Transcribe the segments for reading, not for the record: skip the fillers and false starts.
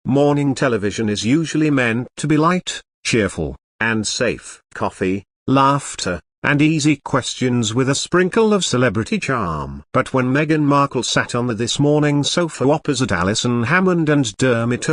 Morning television is usually meant to be light, cheerful, and safe. Coffee, laughter, and easy questions with a sprinkle of celebrity charm. But when Meghan Markle sat on the This Morning sofa opposite Allison, Hammond and Dermot,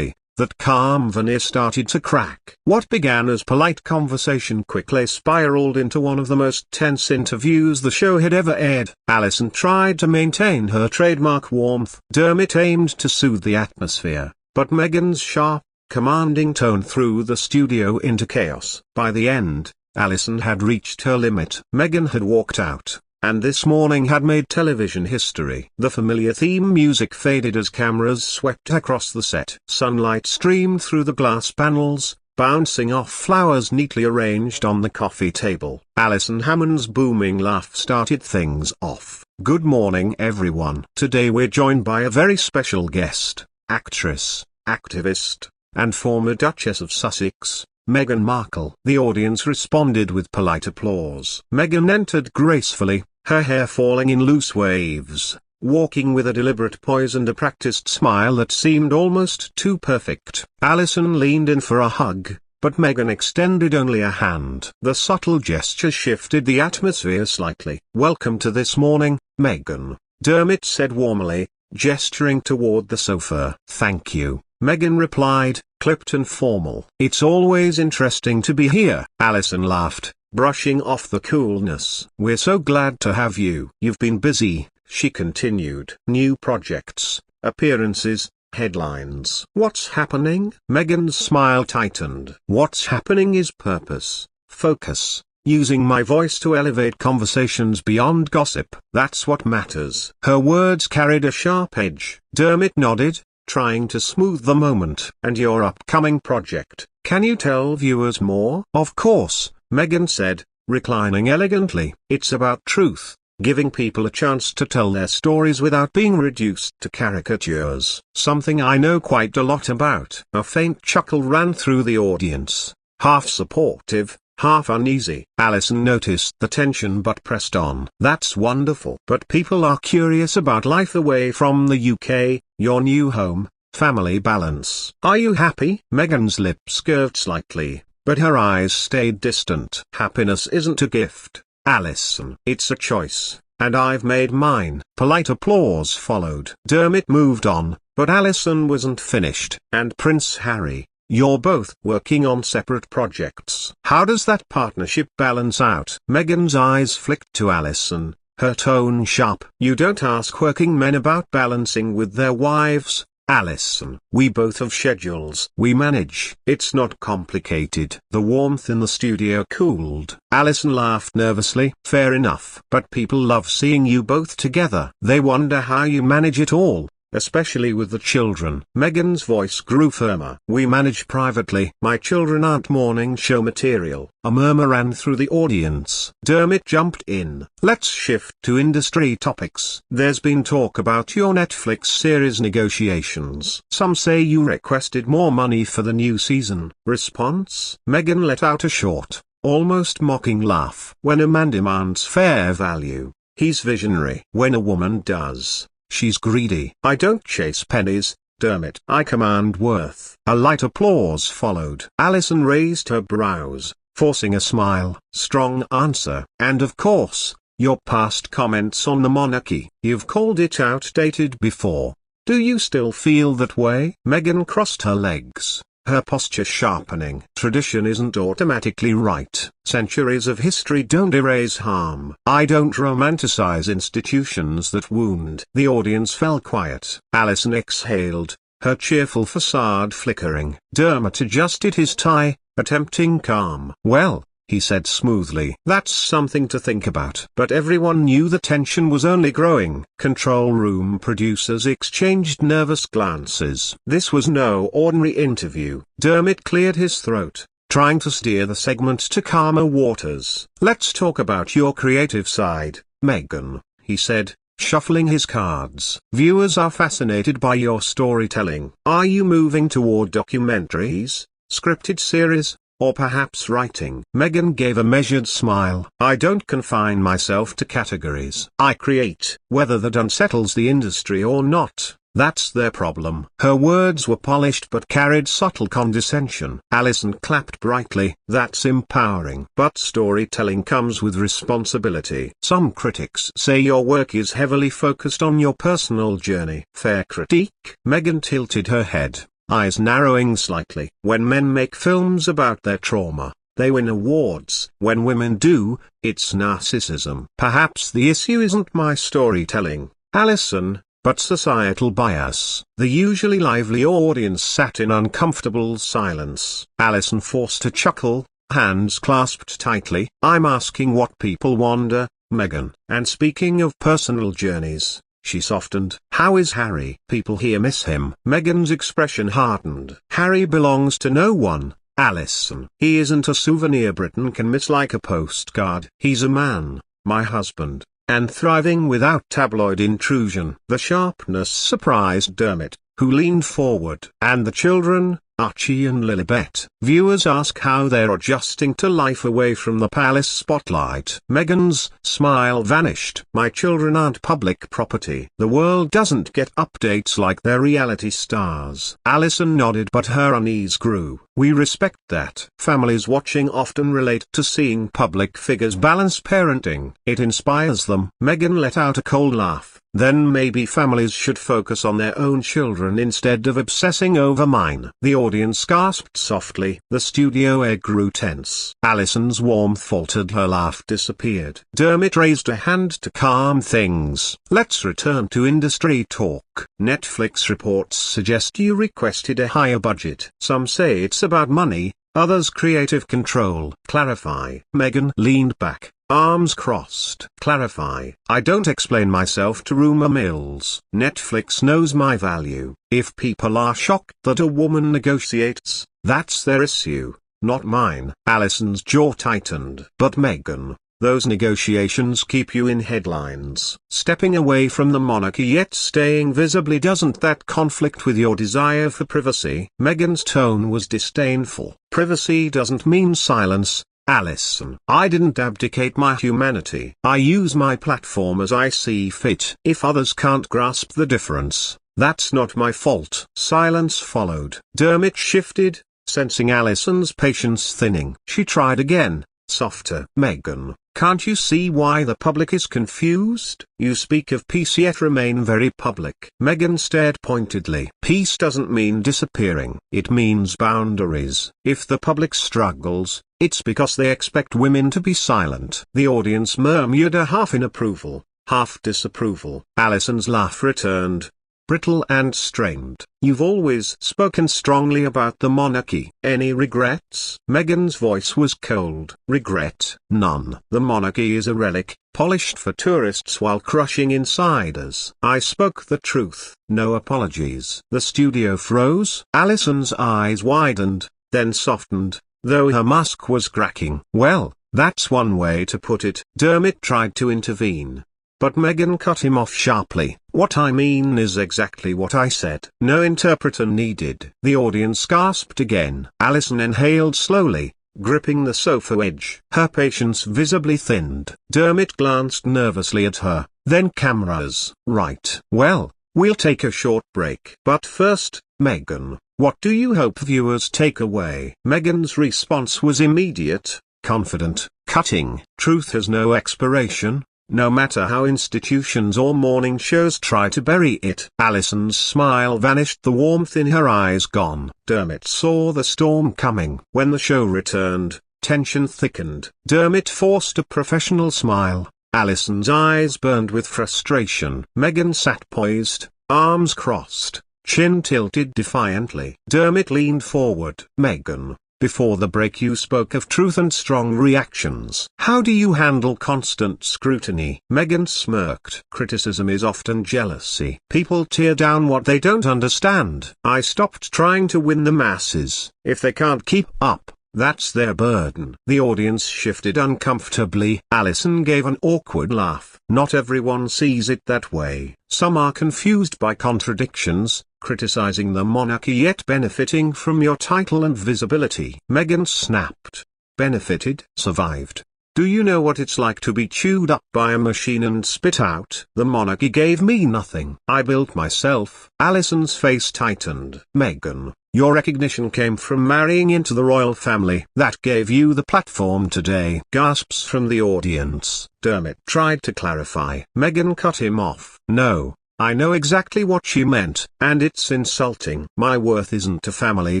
that calm veneer started to crack. What began as polite conversation quickly spiraled into one of the most tense interviews the show had ever aired. Allison tried to maintain her trademark warmth. Dermot aimed to soothe the atmosphere, but Meghan's sharp, commanding tone threw the studio into chaos. By the end, Allison had reached her limit. Meghan had walked out, and This Morning had made television history. The familiar theme music faded as cameras swept across the set. Sunlight streamed through the glass panels, bouncing off flowers neatly arranged on the coffee table. Alison Hammond's booming laugh started things off. Good morning, everyone. Today we're joined by a very special guest, actress, activist, and former Duchess of Sussex, Meghan Markle. The audience responded with polite applause. Meghan entered gracefully, her hair falling in loose waves, walking with a deliberate poise and a practiced smile that seemed almost too perfect. Allison leaned in for a hug, but Meghan extended only a hand. The subtle gesture shifted the atmosphere slightly. "Welcome to This Morning, Meghan," Dermot said warmly, gesturing toward the sofa. "Thank you," Meghan replied, clipped and formal. "It's always interesting to be here." Allison laughed, brushing off the coolness. "We're so glad to have you." "You've been busy," she continued. "New projects, appearances, headlines." "What's happening?" Meghan's smile tightened. "What's happening is purpose, focus, using my voice to elevate conversations beyond gossip. That's what matters." Her words carried a sharp edge. Dermot nodded, trying to smooth the moment. "And your upcoming project, can you tell viewers more?" "Of course," Meghan said, reclining elegantly. "It's about truth, giving people a chance to tell their stories without being reduced to caricatures. Something I know quite a lot about." A faint chuckle ran through the audience, half supportive, half uneasy. Allison noticed the tension but pressed on. "That's wonderful. But people are curious about life away from the UK, your new home, family balance. Are you happy?" Meghan's lips curved slightly, but her eyes stayed distant. "Happiness isn't a gift, Alison. It's a choice, and I've made mine." Polite applause followed. Dermot moved on, but Alison wasn't finished. "And Prince Harry, you're both working on separate projects. How does that partnership balance out?" Meghan's eyes flicked to Alison, her tone sharp. "You don't ask working men about balancing with their wives, Alison. We both have schedules we manage. It's not complicated." The warmth in the studio cooled. Alison laughed nervously. "Fair enough. But people love seeing you both together. They wonder how you manage it all, especially with the children." Meghan's voice grew firmer. "We manage privately. My children aren't morning show material." A murmur ran through the audience. Dermot jumped in. "Let's shift to industry topics. There's been talk about your Netflix series negotiations. Some say you requested more money for the new season." Response? Meghan let out a short, almost mocking laugh. "When a man demands fair value, he's visionary. When a woman does, she's greedy. I don't chase pennies, Dermot. I command worth." A light applause followed. Allison raised her brows, forcing a smile. "Strong answer. And of course, your past comments on the monarchy. You've called it outdated before. Do you still feel that way?" Meghan crossed her legs, her posture sharpening. "Tradition isn't automatically right. Centuries of history don't erase harm. I don't romanticize institutions that wound." The audience fell quiet. Allison exhaled, her cheerful facade flickering. Dermot adjusted his tie, attempting calm. "Well," he said smoothly, "that's something to think about." But everyone knew the tension was only growing. Control room producers exchanged nervous glances. This was no ordinary interview. Dermot cleared his throat, trying to steer the segment to calmer waters. "Let's talk about your creative side, Meghan," he said, shuffling his cards. "Viewers are fascinated by your storytelling. Are you moving toward documentaries, scripted series, or perhaps writing?" Meghan gave a measured smile. "I don't confine myself to categories. I create. Whether that unsettles the industry or not, That's their problem. Her words were polished but carried subtle condescension. Alison clapped brightly. That's empowering. But storytelling comes with responsibility. Some critics say your work is heavily focused on your personal journey. Fair critique? Meghan tilted her head, eyes narrowing slightly. When men make films about their trauma, they win awards. When women do, it's narcissism. Perhaps the issue isn't my storytelling, Alison, but societal bias. The usually lively audience sat in uncomfortable silence. Alison forced a chuckle, hands clasped tightly. I'm asking what people wonder, Meghan. And speaking of personal journeys, she softened. How is Harry? People here miss him. Meghan's expression hardened. Harry belongs to no one, Alison. He isn't a souvenir Britain can miss like a postcard. He's a man, my husband, and thriving without tabloid intrusion. The sharpness surprised Dermot, who leaned forward. And the children, Archie and Lilibet. Viewers ask how they're adjusting to life away from the palace spotlight. Meghan's smile vanished. My children aren't public property. The world doesn't get updates like their reality stars. Alison nodded, but her unease grew. We respect that. Families watching often relate to seeing public figures balance parenting. It inspires them. Meghan let out a cold laugh. Then maybe families should focus on their own children instead of obsessing over mine. The audience gasped softly. The studio air grew tense. Alison's warmth faltered. Her laugh disappeared. Dermot raised a hand to calm things. Let's return to industry talk. Netflix reports suggest you requested a higher budget. Some say it's about money, others creative control. Clarify. Meghan leaned back, arms crossed. Clarify. I don't explain myself to rumor mills. Netflix knows my value. If people are shocked that a woman negotiates, that's their issue, not mine. Alison's jaw tightened. But Meghan, those negotiations keep you in headlines. Stepping away from the monarchy yet staying visibly, doesn't that conflict with your desire for privacy? Meghan's tone was disdainful. Privacy doesn't mean silence, Alison. I didn't abdicate my humanity. I use my platform as I see fit. If others can't grasp the difference, that's not my fault. Silence followed. Dermot shifted, sensing Alison's patience thinning. She tried again, softer. Meghan, can't you see why the public is confused? You speak of peace yet remain very public. Meghan stared pointedly. Peace doesn't mean disappearing. It means boundaries. If the public struggles, it's because they expect women to be silent. The audience murmured a half in approval, half disapproval. Alison's laugh returned, brittle and strained. You've always spoken strongly about the monarchy. Any regrets? Meghan's voice was cold. Regret? None. The monarchy is a relic, polished for tourists while crushing insiders. I spoke the truth. No apologies. The studio froze. Alison's eyes widened, then softened, though her mask was cracking. Well, that's one way to put it. Dermot tried to intervene, but Meghan cut him off sharply. What I mean is exactly what I said. No interpreter needed. The audience gasped again. Alison inhaled slowly, gripping the sofa edge. Her patience visibly thinned. Dermot glanced nervously at her, then cameras. Right. Well, we'll take a short break. But first, Meghan, what do you hope viewers take away? Meghan's response was immediate, confident, cutting. Truth has no expiration, no matter how institutions or morning shows try to bury it. Alison's smile vanished, the warmth in her eyes gone. Dermot saw the storm coming. When the show returned, tension thickened. Dermot forced a professional smile. Alison's eyes burned with frustration. Meghan sat poised, arms crossed, chin tilted defiantly. Dermot leaned forward. Meghan, before the break you spoke of truth and strong reactions. How do you handle constant scrutiny? Meghan smirked. Criticism is often jealousy. People tear down what they don't understand. I stopped trying to win the masses. If they can't keep up, that's their burden. The audience shifted uncomfortably. Alison gave an awkward laugh. Not everyone sees it that way. Some are confused by contradictions, criticizing the monarchy yet benefiting from your title and visibility. Meghan snapped. Benefited? Survived. Do you know what it's like to be chewed up by a machine and spit out? The monarchy gave me nothing. I built myself. Alison's face tightened. Meghan, your recognition came from marrying into the royal family. That gave you the platform today. Gasps from the audience. Dermot tried to clarify. Meghan cut him off. No. I know exactly what she meant, and it's insulting. My worth isn't a family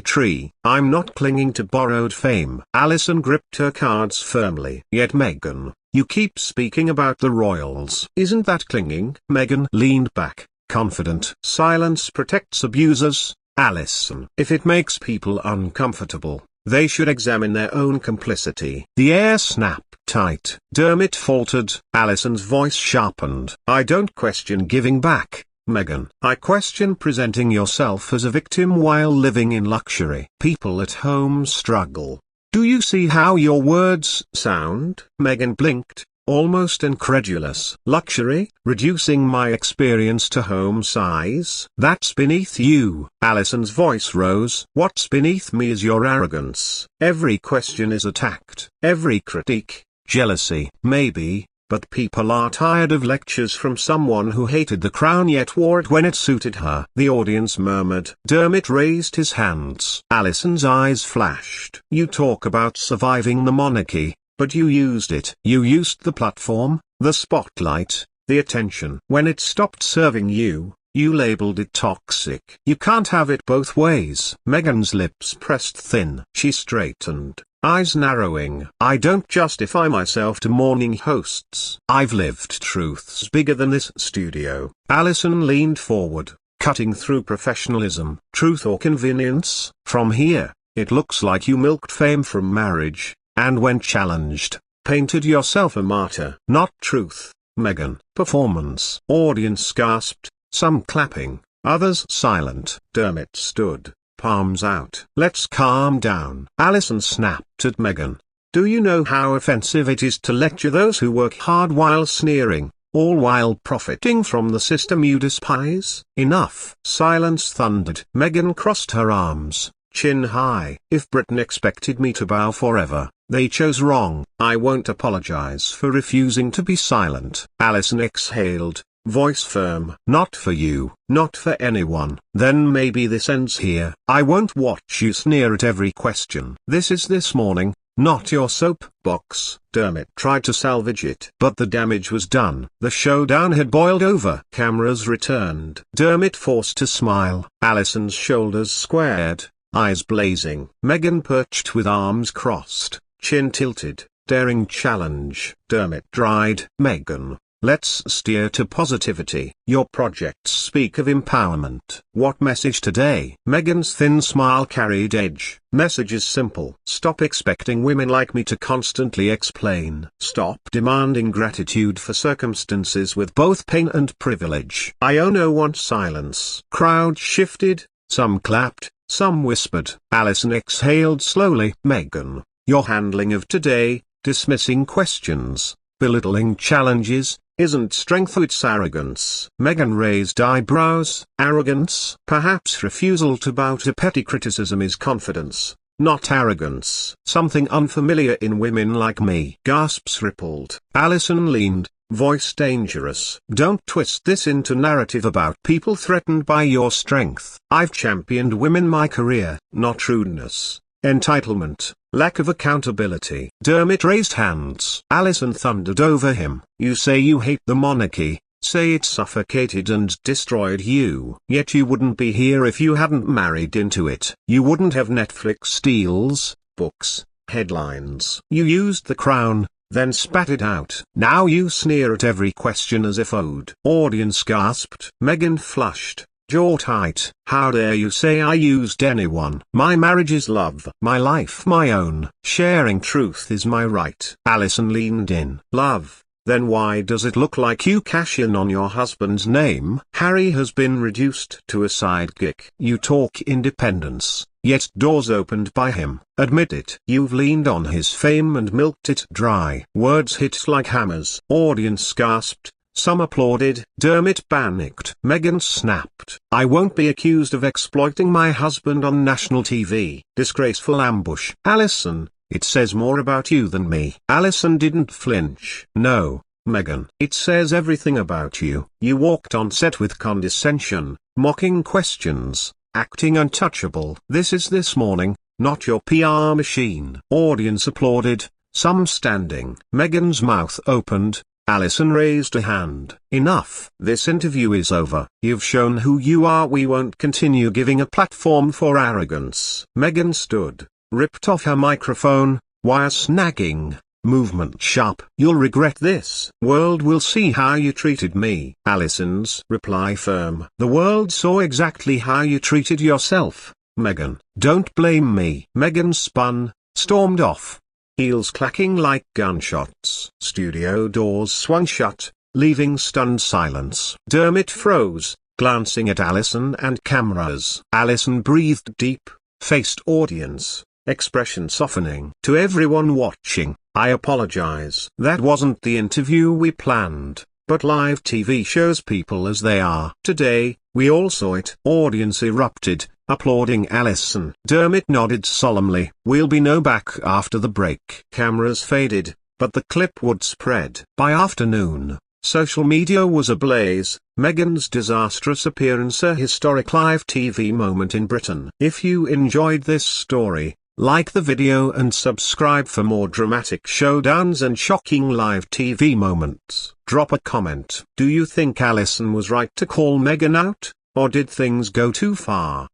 tree. I'm not clinging to borrowed fame. Alison gripped her cards firmly. Yet Meghan, you keep speaking about the royals. Isn't that clinging? Meghan leaned back, confident. Silence protects abusers, Alison. If it makes people uncomfortable, they should examine their own complicity. The air snapped tight. Dermot faltered. Alison's voice sharpened. I don't question giving back, Meghan. I question presenting yourself as a victim while living in luxury. People at home struggle. Do you see how your words sound? Meghan blinked, almost incredulous. Luxury? Reducing my experience to home size? That's beneath you. Alison's voice rose. What's beneath me is your arrogance. Every question is attacked. Every critique. Jealousy. Maybe, but people are tired of lectures from someone who hated the crown yet wore it when it suited her. The audience murmured. Dermot raised his hands. Alison's eyes flashed. You talk about surviving the monarchy, but you used it. You used the platform, the spotlight, the attention. When it stopped serving you, you labeled it toxic. You can't have it both ways. Meghan's lips pressed thin. She straightened, eyes narrowing. I don't justify myself to morning hosts. I've lived truths bigger than this studio. Alison leaned forward, cutting through professionalism. Truth or convenience? From here, it looks like you milked fame from marriage, and when challenged, painted yourself a martyr. Not truth, Meghan. Performance. Audience gasped, some clapping, others silent. Dermot stood, palms out. Let's calm down. Alison snapped at Meghan. Do you know how offensive it is to lecture those who work hard while sneering, all while profiting from the system you despise? Enough. Silence thundered. Meghan crossed her arms, chin high. If Britain expected me to bow forever, they chose wrong. I won't apologize for refusing to be silent. Alison exhaled, voice firm. Not for you, not for anyone. Then maybe this ends here. I won't watch you sneer at every question. This is this morning, not your soapbox. Dermot tried to salvage it, but the damage was done. The showdown had boiled over. Cameras returned. Dermot forced a smile. Alison's shoulders squared, eyes blazing. Meghan perched with arms crossed, chin tilted, daring challenge. Dermot dried. Meghan, let's steer to positivity. Your projects speak of empowerment. What message today? Meghan's thin smile carried edge. Message is simple. Stop expecting women like me to constantly explain. Stop demanding gratitude for circumstances with both pain and privilege. I owe no one. Silence. Crowd shifted, some clapped, some whispered. Alison exhaled slowly. Meghan, your handling of today, dismissing questions, belittling challenges, isn't strength, it's arrogance. Meghan raised eyebrows. Arrogance? Perhaps refusal to bow to petty criticism is confidence, not arrogance. Something unfamiliar in women like me. Gasps rippled. Alison leaned, voice dangerous. Don't twist this into narrative about people threatened by your strength. I've championed women my career. Not rudeness, entitlement, lack of accountability. Dermot raised hands. Alison thundered over him. You say you hate the monarchy, say it suffocated and destroyed you. Yet you wouldn't be here if you hadn't married into it. You wouldn't have Netflix deals, books, headlines. You used the crown, then spat it out. Now you sneer at every question as if owed. Audience gasped. Meghan flushed, jaw tight. How dare you say I used anyone? My marriage is love. My life my own. Sharing truth is my right. Alison leaned in. Love? Then why does it look like you cash in on your husband's name? Harry has been reduced to a sidekick. You talk independence, yet doors opened by him. Admit it. You've leaned on his fame and milked it dry. Words hit like hammers. Audience gasped. Some applauded. Dermot panicked. Meghan snapped. I won't be accused of exploiting my husband on national TV. Disgraceful ambush. Alison, it says more about you than me. Alison didn't flinch. No, Meghan. It says everything about you. You walked on set with condescension, mocking questions, acting untouchable. This is This Morning, not your PR machine. Audience applauded, some standing. Meghan's mouth opened. Alison raised a hand. Enough. This interview is over. You've shown who you are. We won't continue giving a platform for arrogance. Meghan stood, ripped off her microphone, wire snagging, movement sharp. You'll regret this. World will see how you treated me. Alison's reply firm. The world saw exactly how you treated yourself, Meghan. Don't blame me. Meghan spun, stormed off. Heels clacking like gunshots. Studio doors swung shut, leaving stunned silence. Dermot froze, glancing at Allison and cameras. Alison breathed deep, faced audience, expression softening. To everyone watching, I apologize. That wasn't the interview we planned, but live TV shows people as they are. Today, we all saw it. Audience erupted, applauding Allison. Dermot nodded solemnly. We'll be back after the break. Cameras faded, but the clip would spread. By afternoon, social media was ablaze. Meghan's disastrous appearance, a historic live TV moment in Britain. If you enjoyed this story, like the video and subscribe for more dramatic showdowns and shocking live TV moments. Drop a comment. Do you think Allison was right to call Meghan out, or did things go too far?